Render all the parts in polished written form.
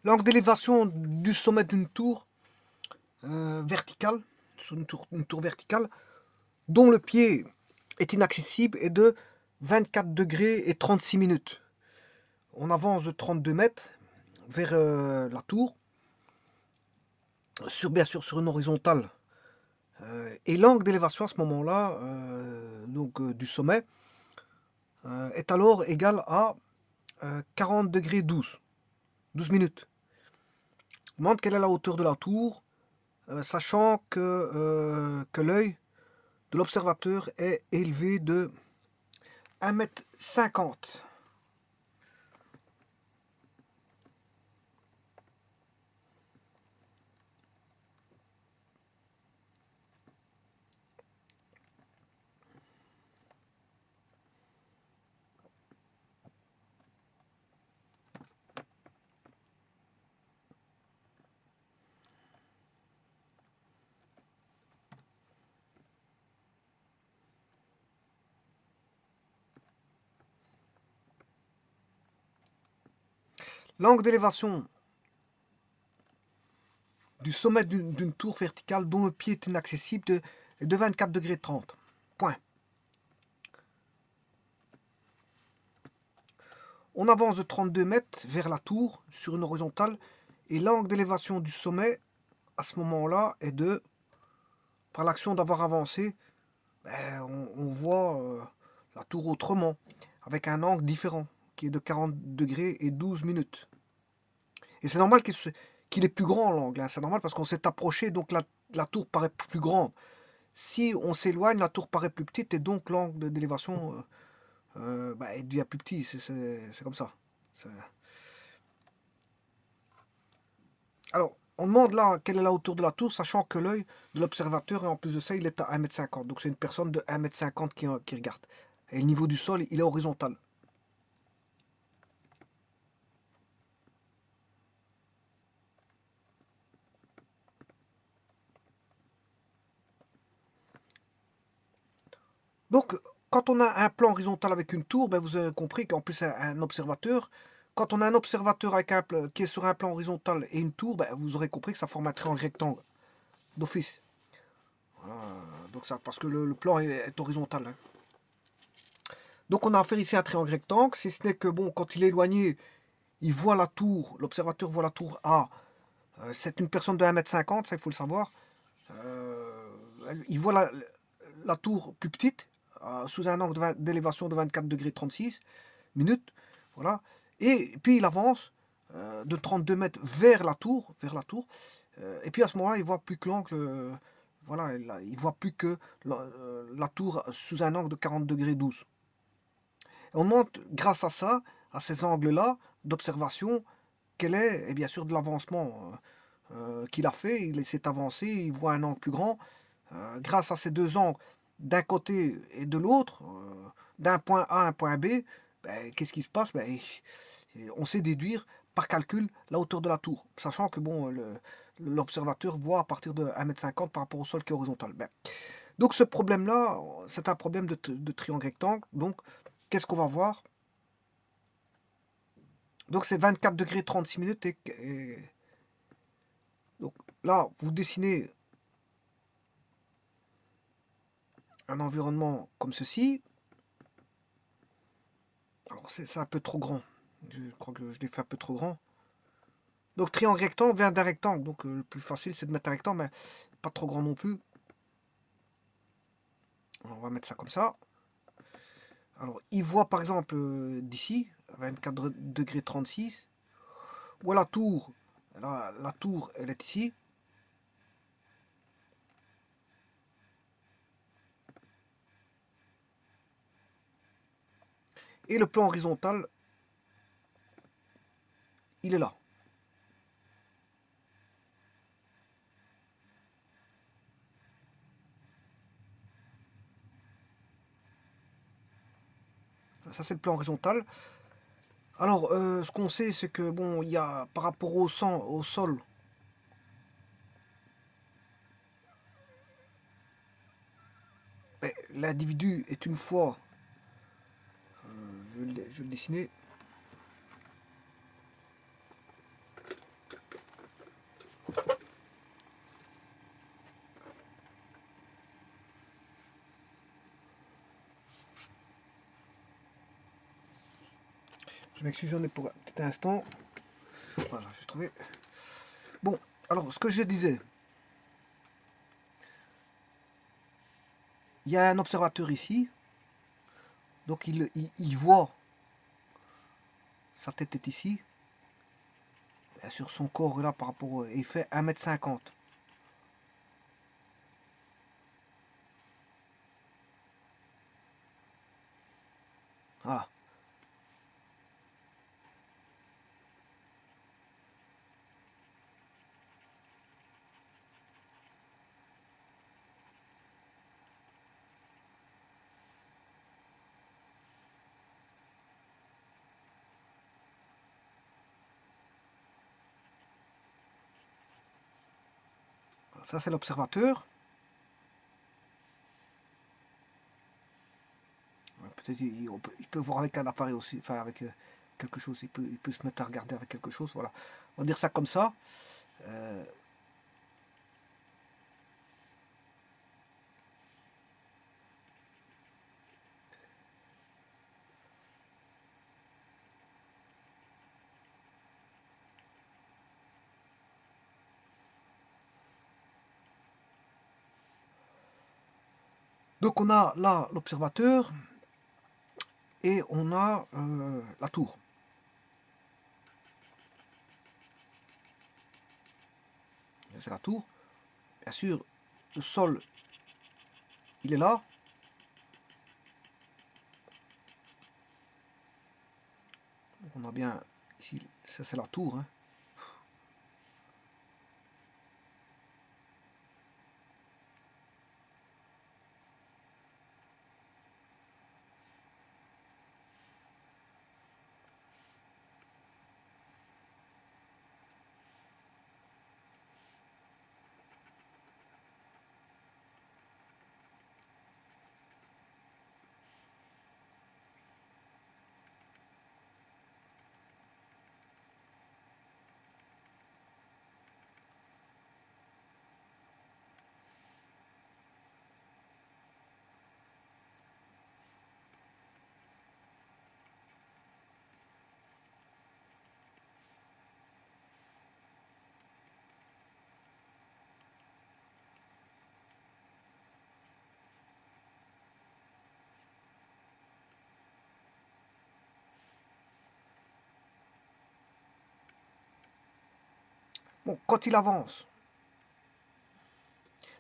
L'angle d'élévation du sommet d'une tour verticale, sur une tour verticale, dont le pied est inaccessible, est de 24 degrés et 36 minutes. On avance de 32 mètres vers la tour, bien sûr sur une horizontale. Et l'angle d'élévation à ce moment-là, du sommet, est alors égal à 40 degrés 12 minutes. On demande quelle est la hauteur de la tour, sachant que l'œil de l'observateur est élevé de 1,50 m. L'angle d'élévation du sommet d'une tour verticale dont le pied est inaccessible est de 24 degrés 30. Point. On avance de 32 mètres vers la tour sur une horizontale et l'angle d'élévation du sommet à ce moment-là est de, par l'action d'avoir avancé, on voit la tour autrement, avec un angle différent, qui est de 40 degrés et 12 minutes. Et c'est normal qu'il est plus grand l'angle, hein. C'est normal parce qu'on s'est approché, donc la tour paraît plus grande. Si on s'éloigne, la tour paraît plus petite et donc l'angle d'élévation il devient plus petit. C'est comme ça. Alors, on demande là quelle est la hauteur de la tour, sachant que l'œil de l'observateur, et en plus de ça, il est à 1,50 m. Donc c'est une personne de 1,50 m qui regarde. Et le niveau du sol, il est horizontal. Donc, quand on a un plan horizontal avec une tour, vous avez compris qu'en plus un observateur, quand on a un observateur qui est sur un plan horizontal et une tour, vous aurez compris que ça forme un triangle rectangle d'office. Voilà, donc ça, parce que le plan est horizontal, hein. Donc on a affaire ici à un triangle rectangle, si ce n'est que bon, quand il est éloigné, il voit la tour, l'observateur voit la tour A. C'est une personne de 1,50 m, ça il faut le savoir. Il voit la tour plus petite, sous un angle d'élévation de 24 degrés 36 minutes. Voilà. Et puis il avance de 32 mètres vers la tour. Et puis à ce moment-là, il voit plus que l'angle. Voilà, il voit plus que la tour sous un angle de 40 degrés 12. Et on montre, grâce à ça, à ces angles-là d'observation, quel est, et bien sûr, de l'avancement qu'il a fait. Il s'est avancé, il voit un angle plus grand. Grâce à ces deux angles, d'un côté et de l'autre, d'un point A à un point B, qu'est-ce qui se passe? On sait déduire par calcul la hauteur de la tour, sachant que bon, l'observateur voit à partir de 1,50 m par rapport au sol qui est horizontal. Donc ce problème-là, c'est un problème de triangle rectangle. Donc, qu'est-ce qu'on va voir? Donc c'est 24 degrés 36 minutes donc là, vous dessinez un environnement comme ceci. Alors c'est un peu trop grand. Je crois que je l'ai fait un peu trop grand. Donc triangle rectangle vient d'un rectangle. Donc le plus facile c'est de mettre un rectangle, mais pas trop grand non plus. On va mettre ça comme ça. Alors il voit par exemple d'ici, 24 degrés 36. Ou la tour. La tour elle est ici. Et le plan horizontal, il est là. Ça c'est le plan horizontal. Alors ce qu'on sait c'est que bon, il y a par rapport au sol, l'individu est une fois, je vais le dessiner, Je m'excuse, j'en ai pour un petit instant. Voilà, j'ai trouvé. Bon, alors ce que je disais, il y a un observateur ici, donc il voit, sa tête est ici, et sur son corps là par rapport, il fait 1,50 m. Voilà. Ça c'est l'observateur. Peut-être il peut voir avec un appareil aussi, enfin avec quelque chose, il peut se mettre à regarder avec quelque chose, voilà. On va dire ça comme ça. Euh, donc on a là l'observateur et on a la tour. C'est la tour. Bien sûr, le sol, il est là. Donc on a bien ici, ça c'est la tour, hein. Bon, quand il avance,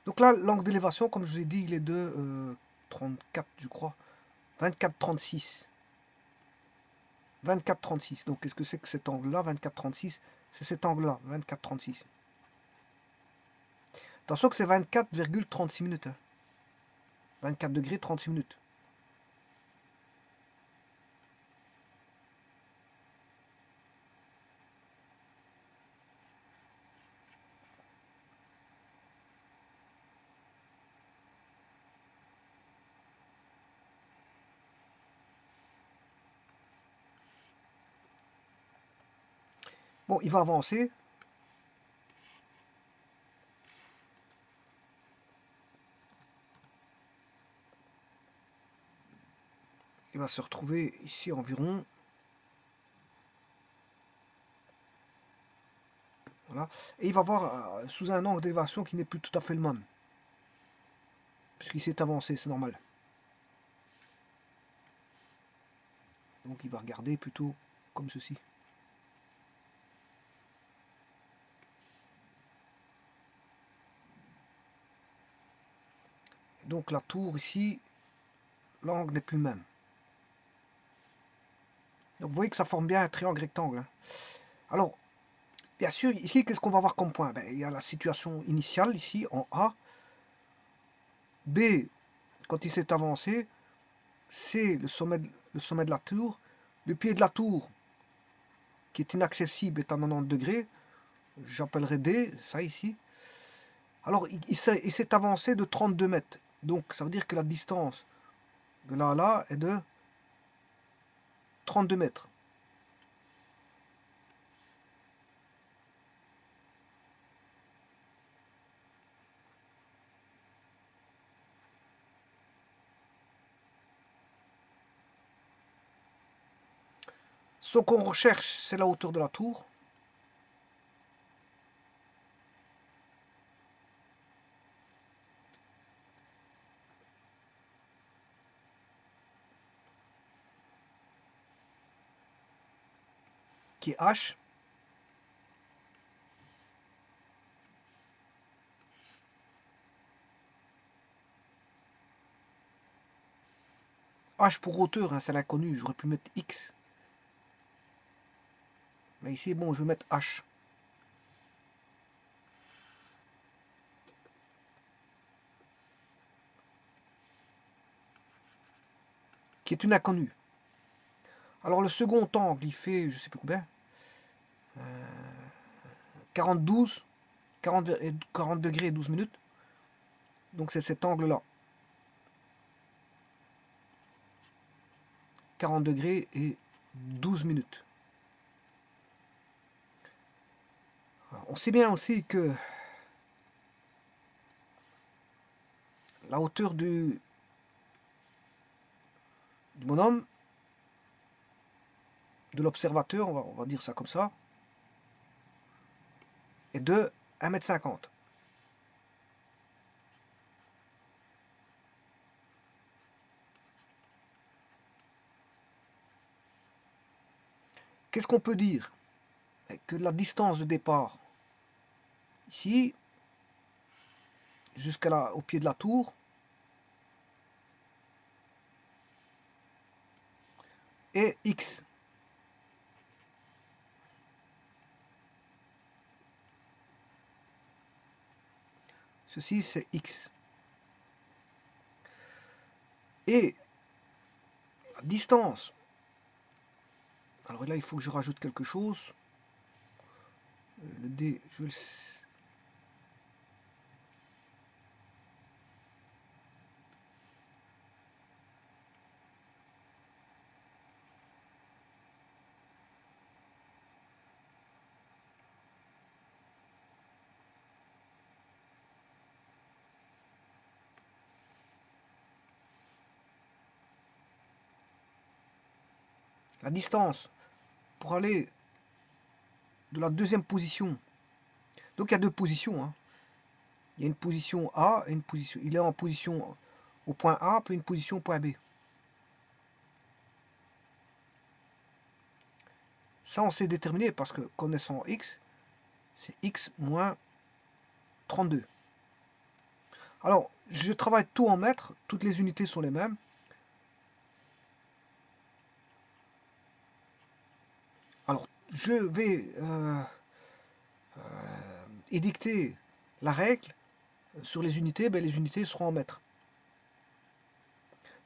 donc là, l'angle d'élévation, comme je vous ai dit, il est de 34, je crois. 24,36. 24,36. Donc, qu'est-ce que c'est que cet angle-là, 24,36? C'est cet angle-là, 24,36. Attention que c'est 24,36 minutes. Hein. 24 degrés, 36 minutes. Bon, il va avancer. Il va se retrouver ici environ. Voilà. Et il va voir sous un angle d'élévation qui n'est plus tout à fait le même. Puisqu'il s'est avancé, c'est normal. Donc il va regarder plutôt comme ceci. Et donc la tour ici, l'angle n'est plus le même. Donc vous voyez que ça forme bien un triangle rectangle. Hein. Alors, bien sûr, ici, qu'est-ce qu'on va voir comme point? Ben, il y a la situation initiale ici en A. B, quand il s'est avancé, C, le sommet de la tour. Le pied de la tour, qui est inaccessible, est à 90 degrés. J'appellerai D, ça ici. Alors, il s'est avancé de 32 mètres. Donc, ça veut dire que la distance de là à là est de 32 mètres. Ce qu'on recherche, c'est la hauteur de la tour. Qui est H. H pour hauteur, hein, c'est l'inconnu. J'aurais pu mettre X. Mais ici, bon, je vais mettre H. Qui est une inconnue. Alors le second angle, il fait, je sais plus combien, 40 degrés et 12 minutes. Donc c'est cet angle-là. 40 degrés et 12 minutes. Alors, on sait bien aussi que la hauteur du bonhomme, de l'observateur, on va dire ça comme ça, est de 1,50 m. Qu'est-ce qu'on peut dire? Que la distance de départ, ici, jusqu'au pied de la tour, est X. Ceci, c'est X. Et la distance, alors là, il faut que je rajoute quelque chose. Le D, je le sais. La distance pour aller de la deuxième position. Donc il y a deux positions, hein. Il y a une position A et une position. Il est en position au point A, puis une position au point B. Ça, on sait déterminer parce que connaissant X, c'est X moins 32. Alors, je travaille tout en mètres, toutes les unités sont les mêmes. Alors, je vais édicter la règle sur les unités, ben, les unités seront en mètres.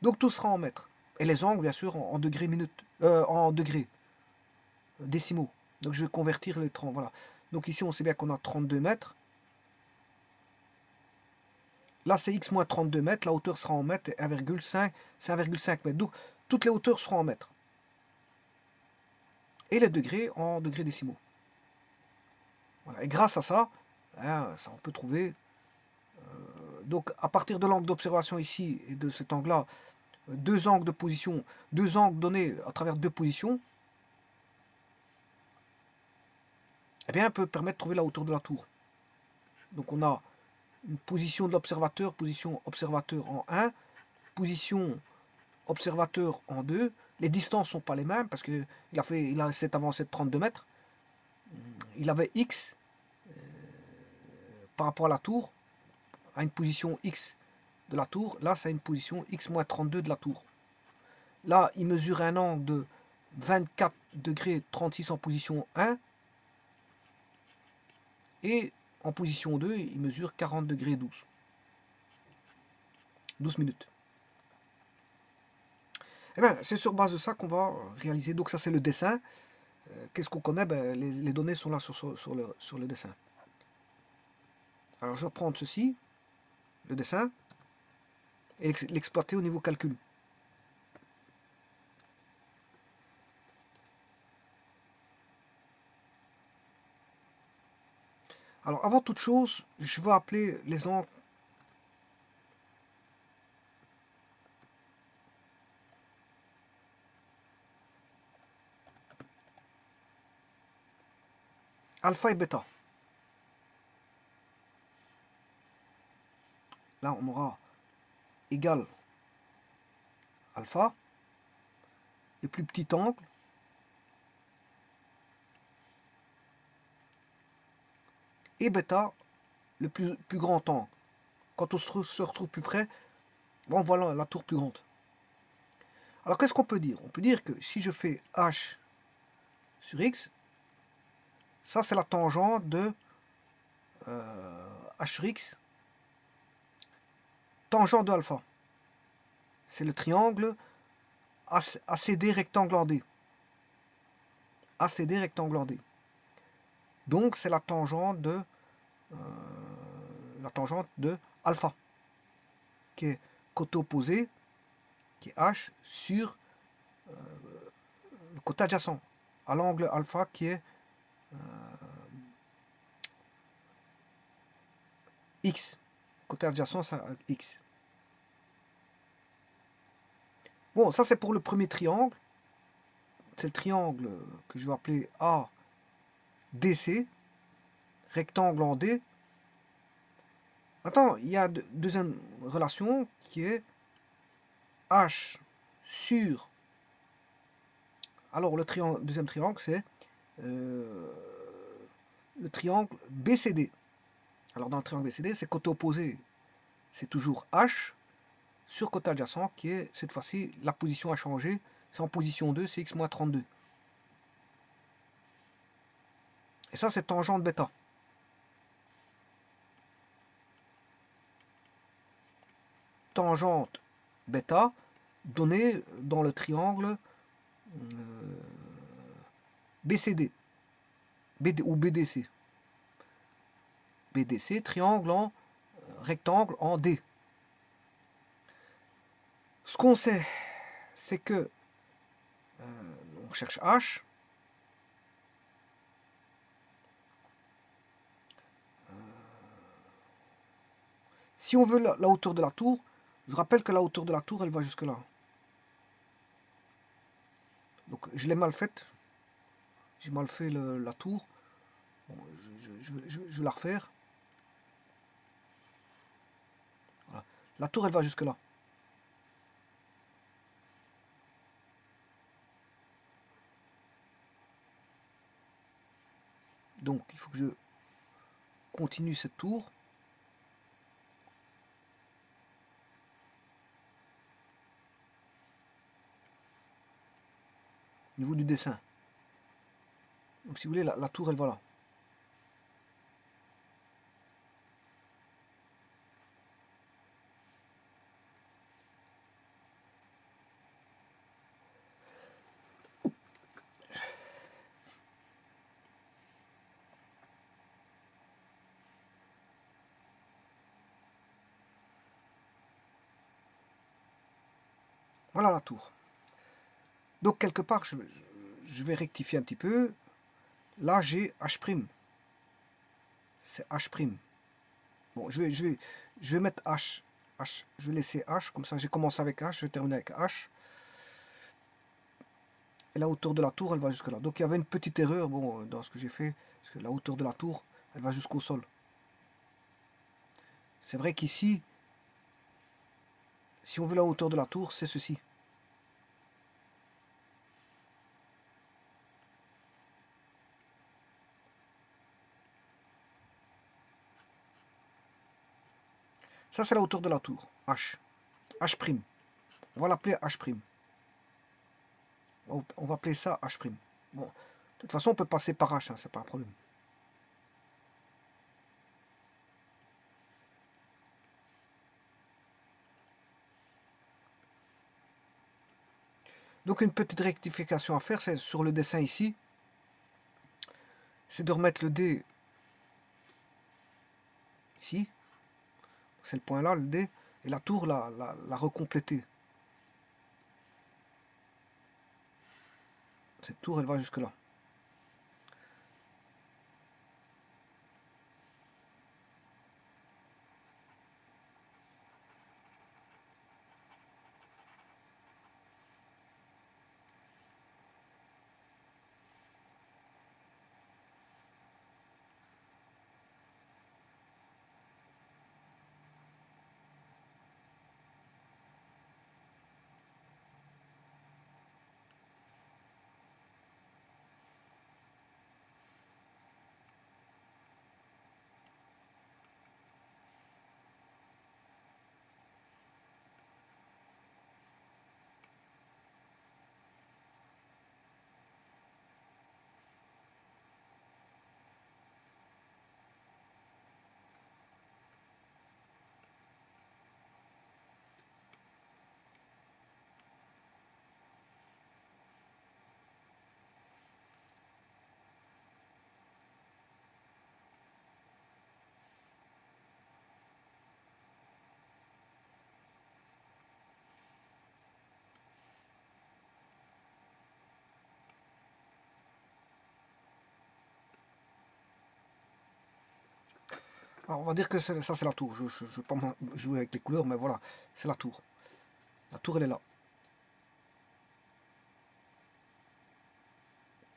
Donc tout sera en mètres. Et les angles, bien sûr, en degrés minutes, en degrés décimaux. Donc je vais convertir les 30. Voilà. Donc ici, on sait bien qu'on a 32 mètres. Là, c'est x moins 32 mètres. La hauteur sera en mètres. 1,5, c'est 1,5 mètres. Donc toutes les hauteurs seront en mètres. Et les degrés en degrés décimaux. Voilà. Et grâce à ça, hein, ça on peut trouver. Donc à partir de l'angle d'observation ici et de cet angle-là, deux angles de position, deux angles donnés à travers deux positions, eh bien, peut permettre de trouver la hauteur de la tour. Donc on a une position de l'observateur, position observateur en 1, position observateur en 2. Les distances ne sont pas les mêmes parce qu'il a cette avancée de 32 mètres. Il avait X par rapport à la tour, à une position X de la tour. Là, c'est une position X moins 32 de la tour. Là, il mesure un angle de 24 degrés 36 en position 1. Et en position 2, il mesure 40 degrés 12 minutes. Et bien, c'est sur base de ça qu'on va réaliser. Donc ça, c'est le dessin. Qu'est-ce qu'on connaît? Ben, les données sont là sur le dessin. Alors, je vais prendre ceci, le dessin, et l'exploiter au niveau calcul. Alors, avant toute chose, je vais appeler les angles. alpha et bêta. Là, on aura égal alpha, le plus petit angle, et bêta, le plus grand angle. Quand on se retrouve plus près, bon, voilà la tour plus grande. Alors qu'est-ce qu'on peut dire? On peut dire que si je fais h sur x, ça c'est la tangente de h sur x, tangente de alpha. C'est le triangle ACD rectangle en D. ACD rectangle en D. Donc c'est la tangente de alpha, qui est côté opposé, qui est h sur le côté adjacent, à l'angle alpha qui est x. Côté adjacent, c'est x. Bon, ça c'est pour le premier triangle. C'est le triangle que je vais appeler ADC, rectangle en D. Maintenant, il y a deuxième relation qui est H sur... Alors, le deuxième triangle, c'est le triangle BCD. Alors, dans le triangle BCD, c'est côté opposé, c'est toujours H sur côté adjacent, qui est, cette fois-ci, la position a changé. C'est en position 2, c'est x moins 32. Et ça, c'est tangente bêta. Tangente bêta donnée dans le triangle BCD ou BDC. BDC, triangle en rectangle en D. Ce qu'on sait, c'est que on cherche H. Si on veut la hauteur de la tour, je rappelle que la hauteur de la tour, elle va jusque là. Donc je l'ai mal faite. J'ai mal fait la tour. Bon, je vais la refaire. Voilà. La tour, elle va jusque là. Donc il faut que je continue cette tour. Au niveau du dessin. Donc si vous voulez, la tour, elle va là. Voilà la tour. Donc quelque part, je vais rectifier un petit peu. Là, j'ai H'. C'est H'. Bon, je vais mettre H. Je vais laisser H, comme ça j'ai commencé avec H, je vais terminer avec H. Et la hauteur de la tour, elle va jusque là. Donc il y avait une petite erreur bon, dans ce que j'ai fait, parce que la hauteur de la tour, elle va jusqu'au sol. C'est vrai qu'ici, si on veut la hauteur de la tour, c'est ceci. Ça, c'est la hauteur de la tour, H. H'. On va l'appeler H'. On va appeler ça H'. Bon, de toute façon, on peut passer par H, hein, c'est pas un problème. Donc une petite rectification à faire, c'est sur le dessin ici, c'est de remettre le D ici, c'est le point là, le D, et la tour, la recompléter. Cette tour, elle va jusque là. Alors, on va dire que ça c'est la tour. Je ne vais pas jouer avec les couleurs, mais voilà, c'est la tour. La tour, elle est là.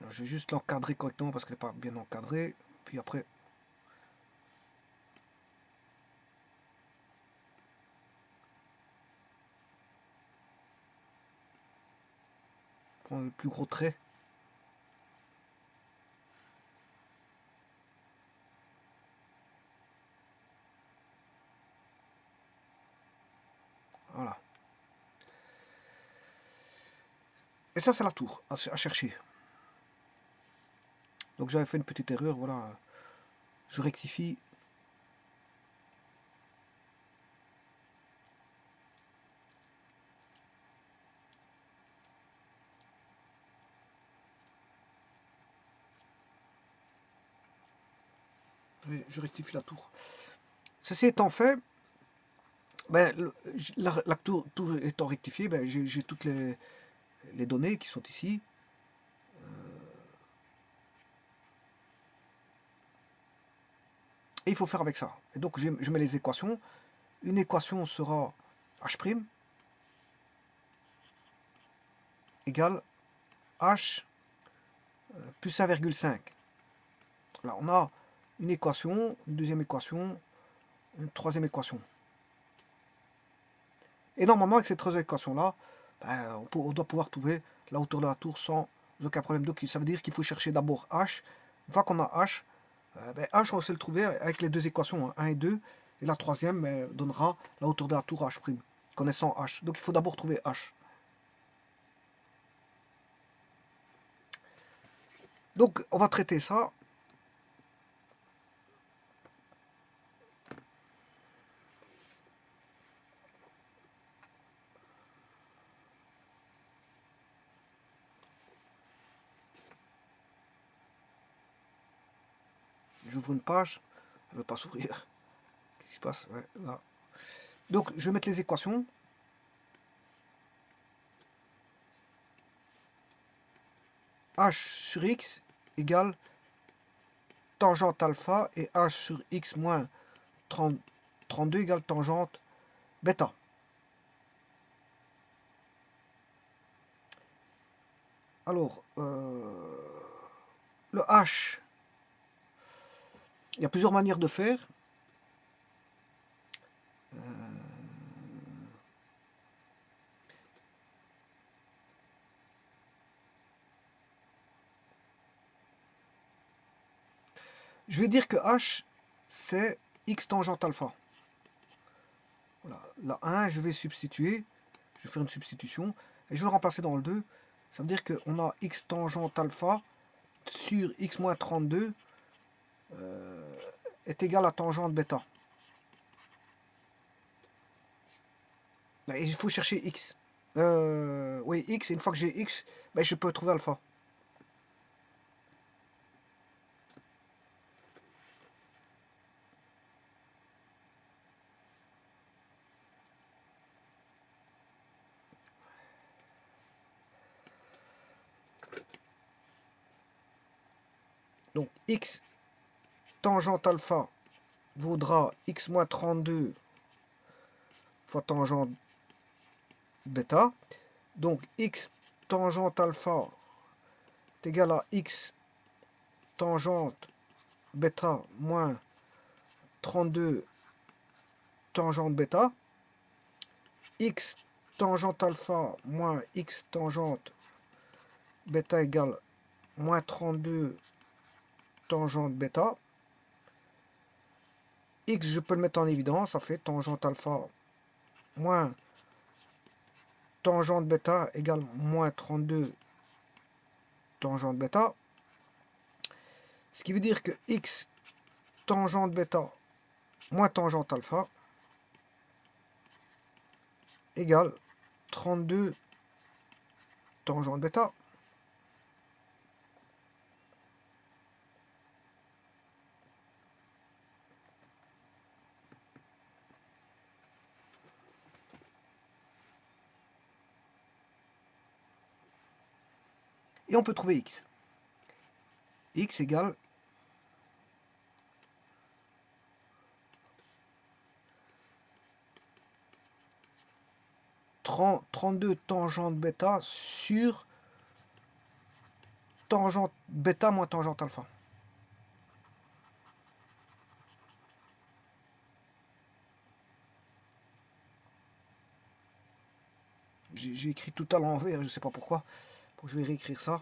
Alors, je vais juste l'encadrer correctement parce qu'elle n'est pas bien encadrée. Puis après, prendre le plus gros trait. Voilà. Et ça, c'est la tour à chercher. Donc j'avais fait une petite erreur, voilà. Je rectifie. Je rectifie la tour. Ceci étant fait, ben, la tour étant rectifiée, ben, j'ai toutes les données qui sont ici. Et il faut faire avec ça. Et donc je mets les équations. Une équation sera h' égale h plus 1,5. Là, on a une équation, une deuxième équation, une troisième équation. Et normalement, avec ces trois équations-là, ben, on doit pouvoir trouver la hauteur de la tour sans aucun problème. Donc ça veut dire qu'il faut chercher d'abord h. Une fois qu'on a h, ben, h, on sait le trouver avec les deux équations, 1 et 2. Et la troisième donnera la hauteur de la tour h', connaissant h. Donc il faut d'abord trouver h. Donc on va traiter ça. J'ouvre une page, elle ne veut pas s'ouvrir. Qu'est-ce qui se passe? Ouais, là. Donc je vais mettre les équations. H sur x égale tangente alpha et h sur x moins 32 égale tangente bêta. Alors, le h, il y a plusieurs manières de faire. Je vais dire que h, c'est x tangente alpha. Voilà. La 1, je vais substituer. Je vais faire une substitution. Et je vais le remplacer dans le 2. Ça veut dire qu'on a x tangente alpha sur x moins 32 est égal à tangente bêta. Et il faut chercher x. Oui, x. Et une fois que j'ai x, ben, je peux trouver alpha. Donc x tangente alpha vaudra x moins 32 fois tangente bêta. Donc x tangente alpha est égal à x tangente bêta moins 32 tangente bêta. X tangente alpha moins x tangente bêta égale moins 32 tangente bêta. X, je peux le mettre en évidence, ça fait tangente alpha moins tangente bêta égale moins 32 tangente bêta. Ce qui veut dire que x tangente bêta moins tangente alpha égale 32 tangente bêta. Et on peut trouver x. X égale 32 tangente bêta sur tangente bêta moins tangente alpha. J'ai écrit tout à l'envers, je sais pas pourquoi. Je vais réécrire ça.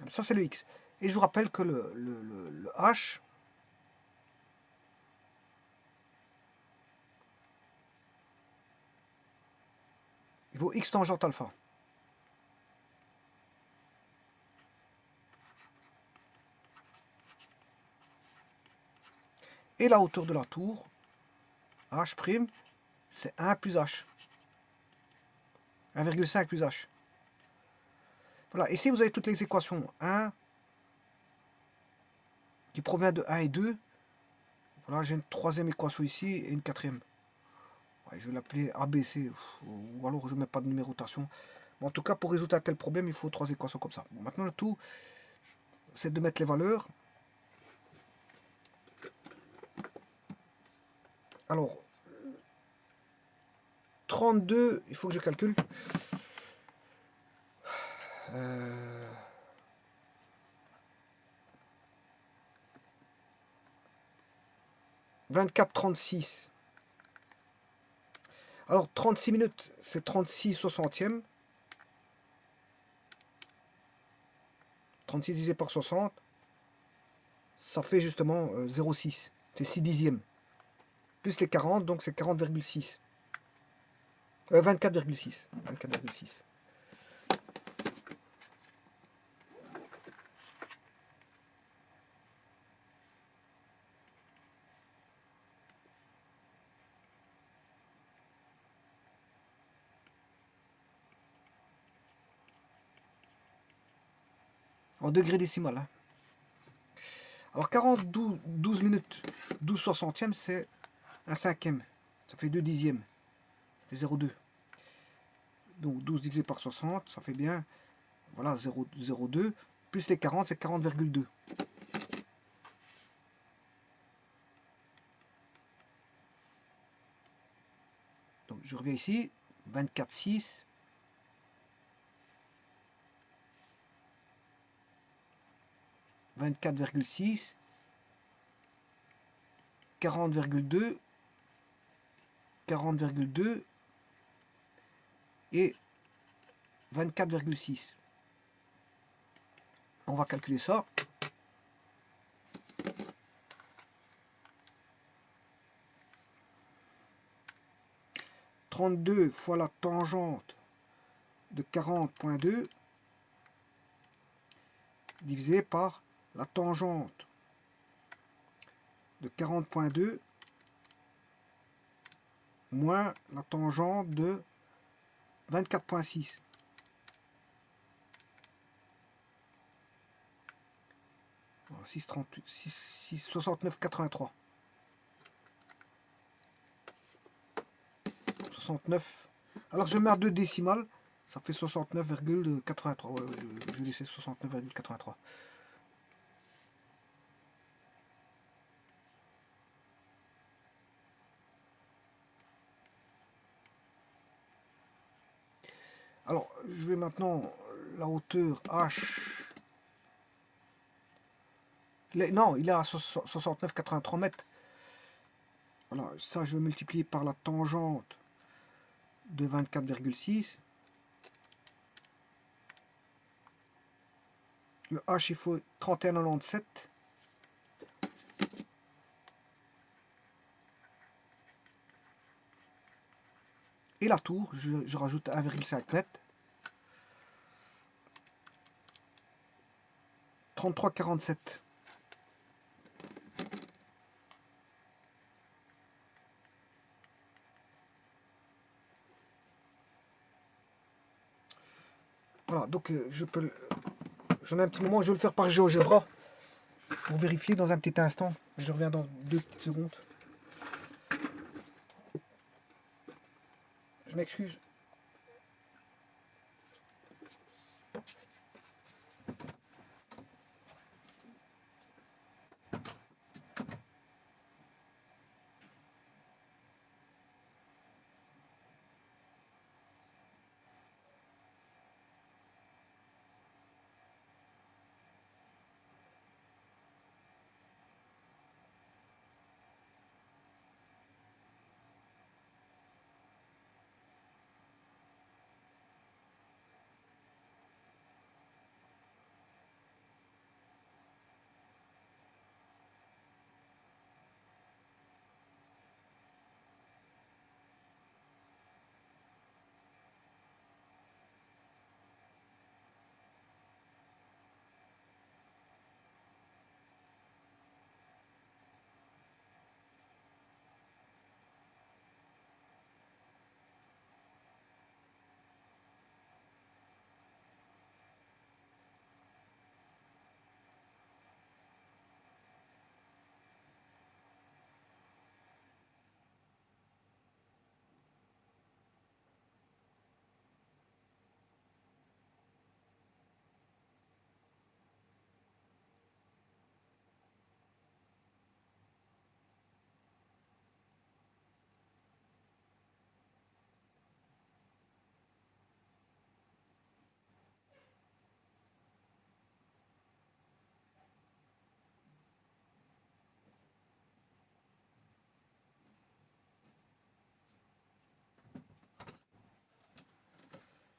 Ça, c'est le X. Et je vous rappelle que le H, il vaut X tangente alpha. Et la hauteur de la tour, H', c'est 1 plus H. 1,5 plus H. Voilà, ici vous avez toutes les équations. 1 qui provient de 1 et 2. Voilà, j'ai une troisième équation ici et une quatrième. Ouais, je vais l'appeler ABC, ou alors je ne mets pas de numérotation. Mais en tout cas, pour résoudre un tel problème, il faut 3 équations comme ça. Bon, maintenant, le tout, c'est de mettre les valeurs. Alors, 32, il faut que je calcule. 24,36. Alors, 36 minutes, c'est 36 soixantièmes. 36 divisé par 60, ça fait justement 0,6. C'est 6 dixièmes. Plus les 40, donc c'est 40,6. 24,6. 24,6. En degrés décimal. Hein. Alors 12 minutes, 12 soixantièmes, c'est un cinquième. Ça fait 2 dixièmes. Ça fait 0,2. Donc 12 divisé par 60, ça fait bien, voilà, 0,02. Plus les 40, c'est 40,2. Donc je reviens ici, 24,6. 24,6. 40,2. 40,2 et 24,6. On va calculer ça. « 32 fois la tangente de 40,2 divisé par la tangente de 40,2 moins la tangente de 24,6. 69,83. 69. Alors je mets à 2 décimales, ça fait 69,83. Ouais, je vais laisser 69,83. Alors je vais maintenant la hauteur H. Non, il est à 69,83 mètres. Voilà, ça je vais multiplier par la tangente de 24,6. Le H, il faut 31,97. Et la tour, je rajoute 1,5 mètre. 33,47. Voilà, donc j'en ai un petit moment, je vais le faire par GeoGebra pour vérifier dans un petit instant. Je reviens dans 2 petites secondes. Je m'excuse.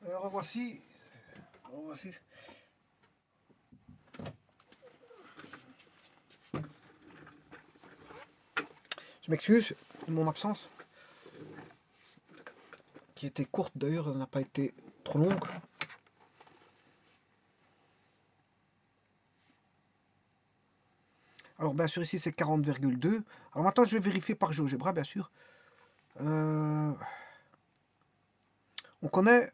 Revoici. Revoici. Je m'excuse de mon absence, qui était courte d'ailleurs, elle n'a pas été trop longue. Alors bien sûr ici c'est 40,2. Alors maintenant je vais vérifier par GeoGebra bien sûr. On connaît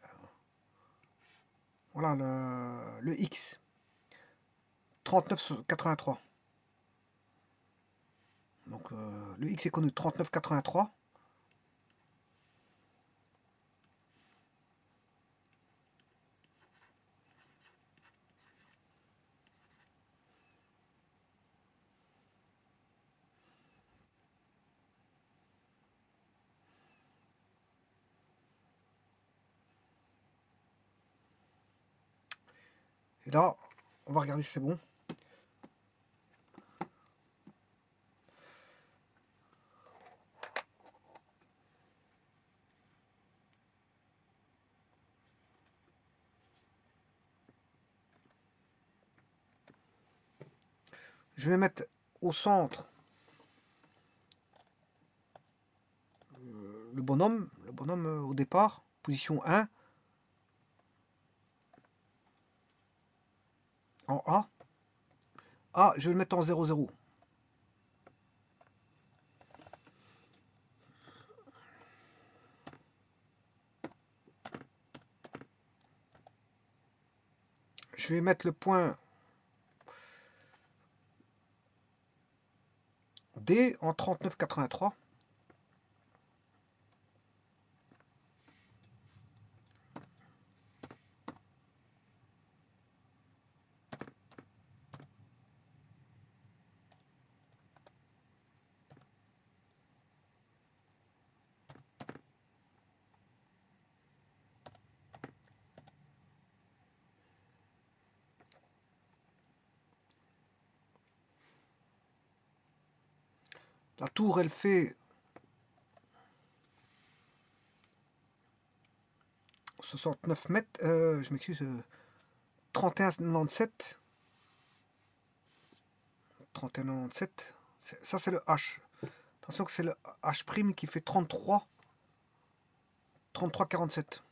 voilà le X 39,83. Donc le X est connu 39,83. Et là, on va regarder si c'est bon. Je vais mettre au centre le bonhomme au départ, position 1, en A. A, je vais le mettre en 0,0. Je vais mettre le point D en 39,83. La tour, elle fait 69 mètres. Je m'excuse. 31,97. 31,97. Ça, c'est le H. Attention que c'est le H' qui fait 33. 33,47.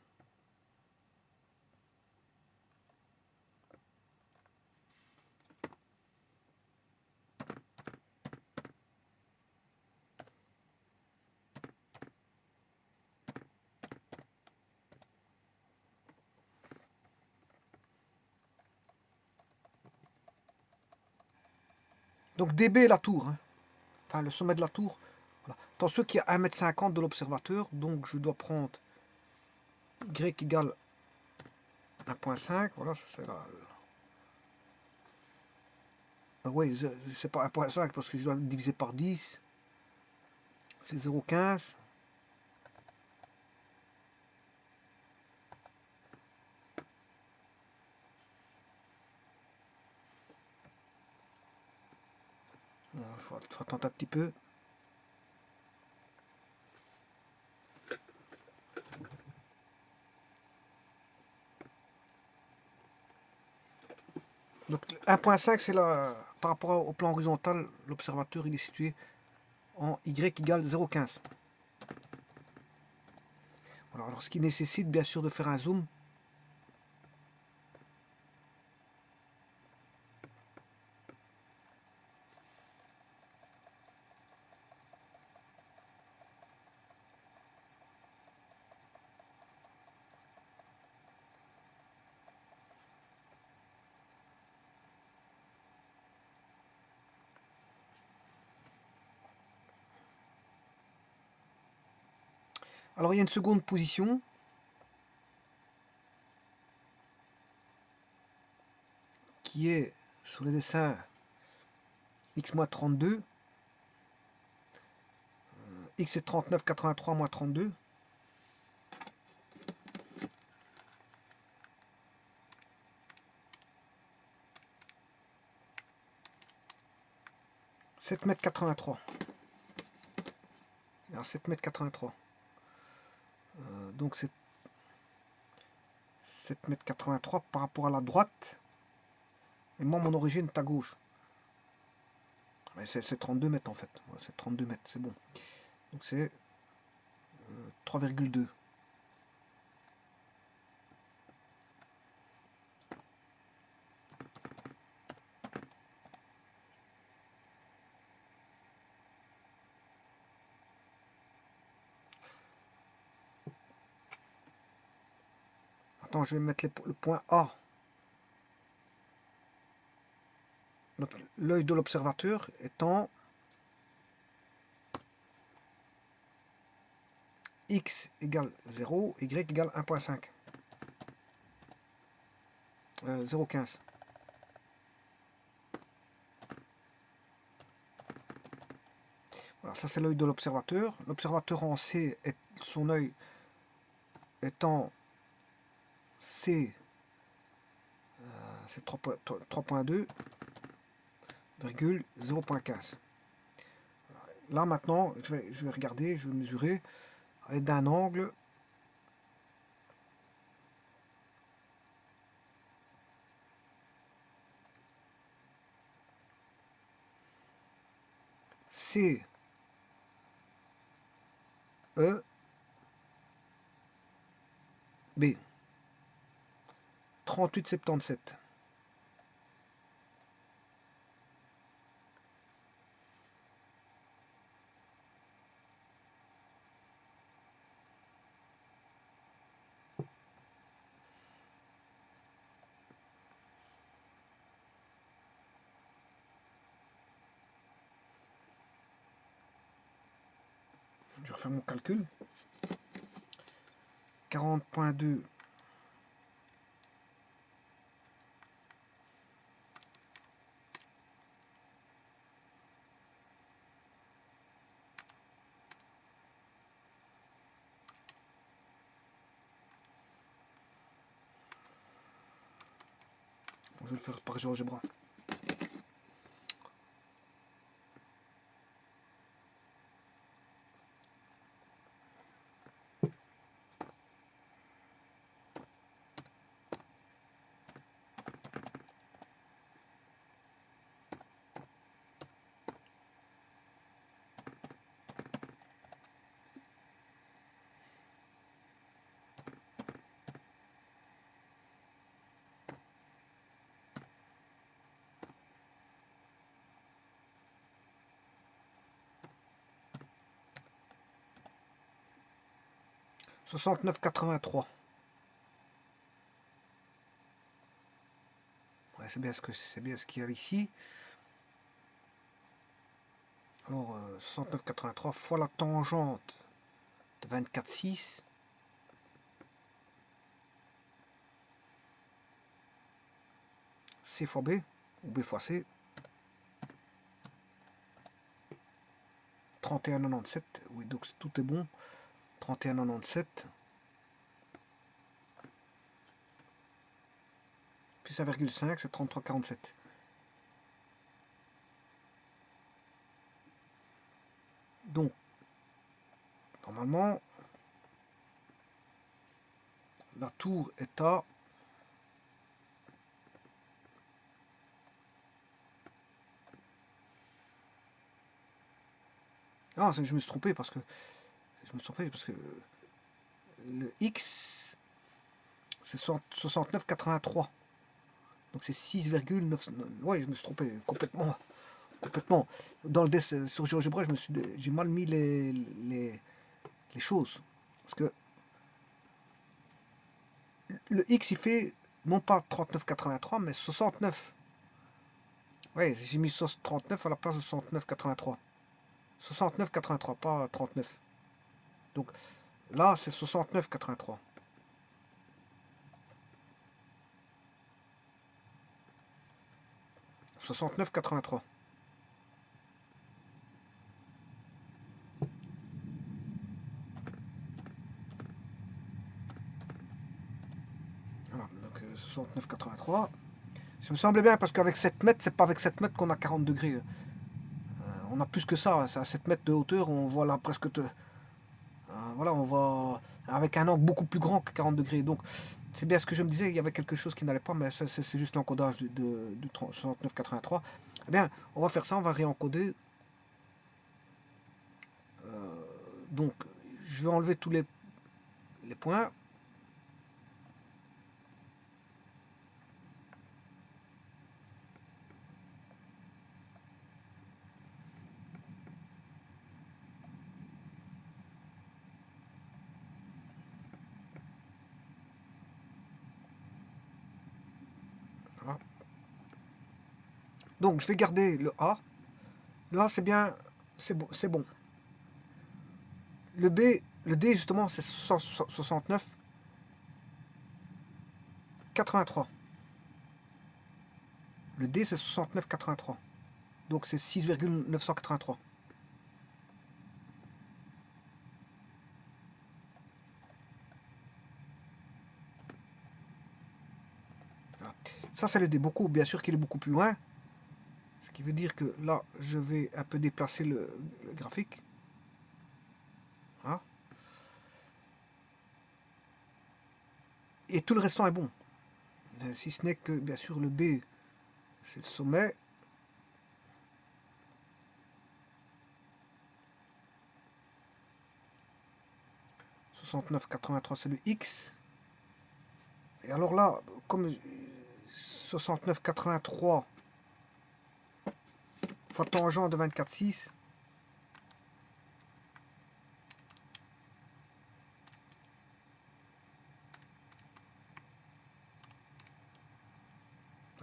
Donc DB la tour, hein. Enfin le sommet de la tour. Voilà. Attention qu'il y a 1,50 m de l'observateur, donc je dois prendre Y égale 1,5. Voilà, ça c'est là. Ah oui, c'est pas 1,5 parce que je dois le diviser par 10. C'est 0,15. Il faut attendre un petit peu. Donc 1,5 c'est là, par rapport au plan horizontal, l'observateur il est situé en Y égale 0,15. Voilà, alors ce qui nécessite bien sûr de faire un zoom. Alors il y a une seconde position qui est sur le dessin x-32, x est 39,83 moins 32. « 7,83 m. Alors 7,83 m. Donc c'est 7,83 m par rapport à la droite. Et moi mon origine est à gauche. C'est 32 mètres en fait. Voilà, c'est 32 mètres, c'est bon. Donc c'est 3,2. Attends, je vais mettre le point A. L'œil de l'observateur étant x égale 0, y égale 1,5. 0,15. Voilà, ça c'est l'œil de l'observateur. L'observateur en C, son œil étant C, c'est 3,2, 0,15. Là maintenant, je vais regarder, je vais mesurer à l'aide d'un angle. C, E, B. 38,77. Je refais mon calcul. 40,2 je vais le faire par GeoGebra. « 69,83. Ouais, c'est bien ce qu'il y a ici. Alors 69,83 fois la tangente de 24,6. C fois B, ou B fois C. 31,97. Oui, donc tout est bon. 31,97. Plus 1,5, c'est 33,47. Donc, normalement, la tour est à... Ah, je me suis trompé parce que... le X, c'est 69,83. Donc c'est 6,9... Ouais, je me suis trompé complètement. Complètement. Dans le sur GeoGebra, j'ai mal mis les choses. Parce que le X, il fait non pas 39,83, mais 69. Ouais, j'ai mis 39 à la place de 69,83. 69,83, pas 39. Donc là, c'est 69,83. 69,83. Voilà, donc 69,83. Ça me semblait bien parce qu'avec 7 mètres, c'est pas avec 7 mètres qu'on a 40 degrés. On a plus que ça, c'est à 7 mètres de hauteur, on voit là presque... voilà, on voit avec un angle beaucoup plus grand que 40 degrés. Donc c'est bien ce que je me disais, il y avait quelque chose qui n'allait pas, mais c'est juste l'encodage de 69,83. Eh bien, on va faire ça, on va réencoder. Donc, je vais enlever tous les points. Voilà. Donc, je vais garder le A. Le A, c'est bien, c'est bon, c'est bon. Le B, le D, justement, c'est 69,83. Le D, c'est 69,83. Donc, c'est 6,983. Voilà. Ça, c'est le D. Bien sûr qu'il est beaucoup plus loin. Ce qui veut dire que là, je vais un peu déplacer le graphique. Hein. Et tout le restant est bon. Si ce n'est que, bien sûr, le B, c'est le sommet. « 69,83, c'est le X. Et alors là, comme 69,83 fois tangente de 24,6,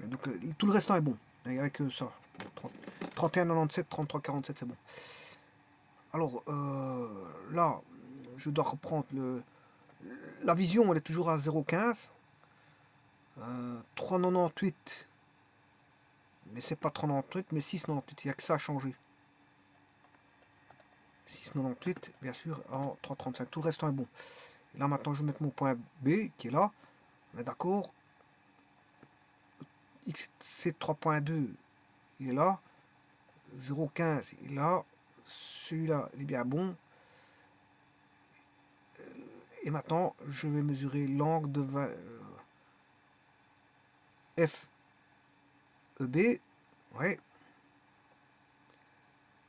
donc tout le restant est bon. Et avec ça, 31,97, 33,47, c'est bon. Alors là, je dois reprendre la vision, elle est toujours à 0,15. 3,98. Mais c'est pas 3,98, mais 6,98. Il n'y a que ça à changer. 6,98, bien sûr, en 3,35. Tout le restant est bon. Et là, maintenant, je vais mettre mon point B qui est là. On est d'accord. XC 3.2, il est là. 0,15, il est là. Celui-là, il est bien bon. Et maintenant, je vais mesurer l'angle de FEB. Ouais.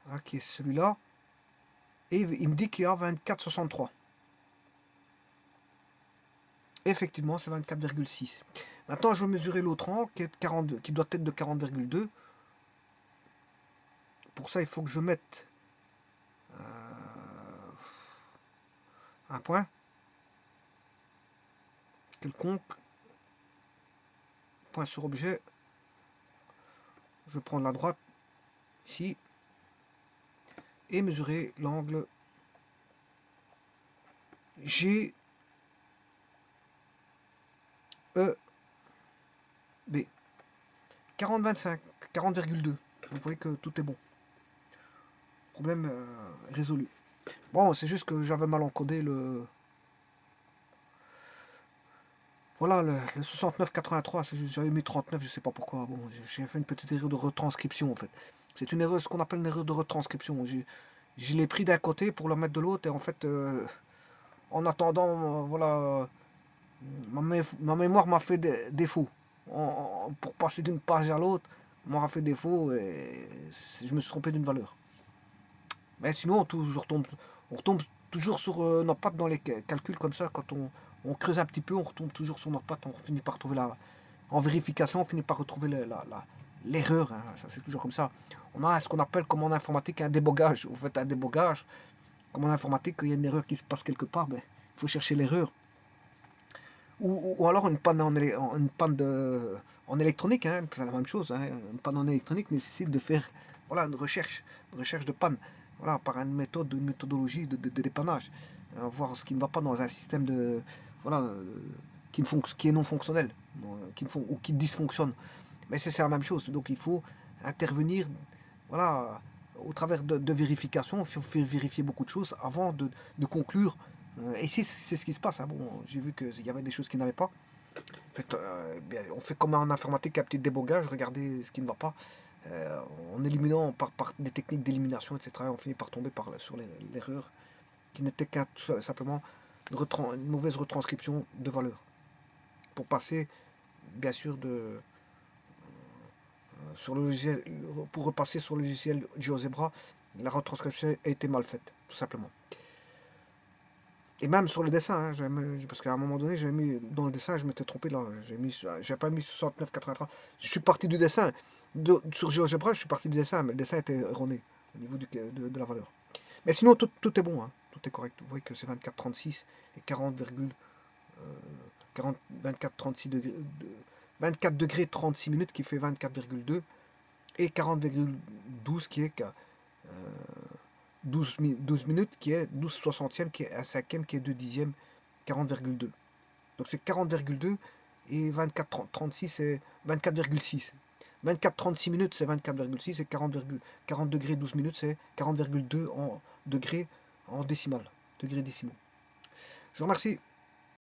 Là, qui est celui-là. Et il me dit qu'il y a 24,63. Effectivement, c'est 24,6. Maintenant, je vais mesurer l'autre angle qui doit être de 40,2. Pour ça, il faut que je mette un point quelconque. Point sur objet. Je vais prendre la droite ici. et mesurer l'angle GEB. B. 40,25, 40,2. Vous voyez que tout est bon. Problème résolu. Bon, c'est juste que j'avais mal encodé le... Voilà, le 69,83, c'est juste, j'avais mis 39, je sais pas pourquoi. Bon, j'ai fait une petite erreur de retranscription, en fait. C'est une erreur, ce qu'on appelle une erreur de retranscription. Je l'ai pris d'un côté pour le mettre de l'autre, et en fait, en attendant, voilà, ma mémoire m'a fait défaut. Pour passer d'une page à l'autre, m'aura fait défaut, et je me suis trompé d'une valeur. Mais sinon, on retombe toujours sur nos pattes dans les calculs comme ça. Quand on creuse un petit peu, on retombe toujours sur nos pattes. On finit par trouver en vérification, on finit par retrouver l'erreur. Hein. Ça, c'est toujours comme ça. On a ce qu'on appelle, comme en informatique, un débogage. Vous faites un débogage. Comme en informatique, il y a une erreur qui se passe quelque part, ben, il faut chercher l'erreur. Ou alors une panne en électronique, hein, c'est la même chose. Hein. Une panne en électronique nécessite de faire voilà, une recherche de panne, voilà, par une méthodologie de dépannage, voir ce qui ne va pas dans un système voilà, qui est non fonctionnel, ou qui dysfonctionne. Mais c'est la même chose, donc il faut intervenir voilà, au travers de vérifications, il faut faire vérifier beaucoup de choses avant de conclure. Et ici, c'est ce qui se passe. Hein. Bon, j'ai vu qu'il y avait des choses qui n'allaient pas. En fait, on fait comme en informatique un petit débogage, regardez ce qui ne va pas. En éliminant par des techniques d'élimination, etc., on finit par tomber sur l'erreur qui n'était tout simplement une mauvaise retranscription de valeur. Pour passer, bien sûr, sur le logiciel, pour repasser sur le logiciel GeoZebra, la retranscription a été mal faite, tout simplement. Et même sur le dessin, hein, parce qu'à un moment donné, j'avais mis dans le dessin, je m'étais trompé là, j'ai pas mis 69,83. Je suis parti du dessin. Sur GeoGebra, je suis parti du dessin, mais le dessin était erroné au niveau de la valeur. Mais sinon, tout est bon, hein, tout est correct. Vous voyez que c'est 24,36 et 24,36 degrés, 24 degrés 36 minutes qui fait 24,2 et 40,12 qui est 12 minutes qui est 12 soixantième qui est un cinquième qui est 2 dixièmes 40,2. Donc c'est 40,2 et 24,36 c'est 24,6. 24,36 minutes c'est 24,6 et 40 degrés 12 minutes c'est 40,2 en degrés en décimal, degrés décimaux. Je vous remercie.